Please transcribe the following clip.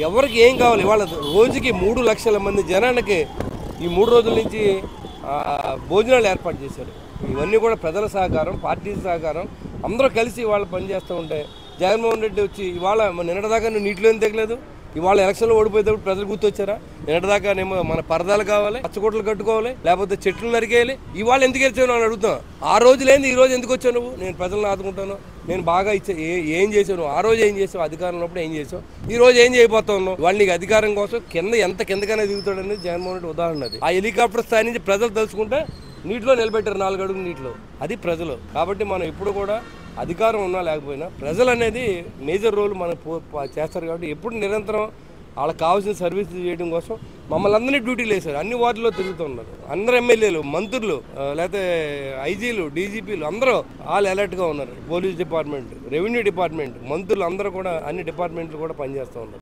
ఎవరికి ఏం కావాలి ఇవాళ రోజుకి 3 లక్షల మంది జనానికి ఈ 3 రోజుల నుంచి భోజనాలు ఏర్పాటు చేశారు. ఇవన్నీ కూడా ప్రజల సహకారం, పార్టీ సహకారం, అందరూ కలిసి ఇవాళ పనిచేస్తూ ఉంటే జగన్మోహన్ రెడ్డి వచ్చి ఇవాళ నిన్నటిదాకా నువ్వు నీటిలో ఏం తెగలేదు, ఇవాళ ఎలక్షన్లో ఓడిపోయేటప్పుడు ప్రజలు గుర్తొచ్చారా? నిన్నటిదాకానేమో మన పరదాలు కావాలి, పచ్చకోట్లు కట్టుకోవాలి, లేకపోతే చెట్లు నరికేయాలి. ఇవాళ ఎందుకు వచ్చావు అని అడుగుతాం. ఆ రోజు లేని ఈ రోజు ఎందుకు వచ్చావు నువ్వు? నేను ప్రజలను ఆదుకుంటాను, నేను బాగా ఏం చేసావు నువ్వు? ఆ రోజు ఏం చేసావు? అధికారంలో ఉన్నప్పుడు ఏం చేసావు? ఈ రోజు ఏం చేయబోతా ఉన్నావు? వాళ్ళు నీకు అధికారం కోసం ఎంత కిందకైనా దిగుతాడనేది జగన్మోహన్ రెడ్డి ఉదాహరణ. అది ఆ హెలికాప్టర్ స్థాయి నుంచి ప్రజలు తలుచుకుంటే నీటిలో నిలబెట్టారు 4 అడుగులు నీటిలో. అది ప్రజలు. కాబట్టి మనం ఎప్పుడు కూడా అధికారం ఉన్నా లేకపోయినా ప్రజలు అనేది మేజర్ రోల్ మనం చేస్తారు. కాబట్టి ఎప్పుడు నిరంతరం వాళ్ళకి కావాల్సిన సర్వీసులు చేయడం కోసం మమ్మల్ని అందరినీ డ్యూటీలు వేశారు. అన్ని వార్డుల్లో తిరుగుతూ ఉన్నారు. అందరు ఎమ్మెల్యేలు, మంత్రులు, లేకపోతే ఐజీలు, డీజీపీలు అందరూ ఆల్ అలర్ట్గా ఉన్నారు. పోలీస్ డిపార్ట్మెంట్, రెవెన్యూ డిపార్ట్మెంట్, మంత్రులు అందరూ కూడా అన్ని డిపార్ట్మెంట్లు కూడా పనిచేస్తూ ఉన్నారు.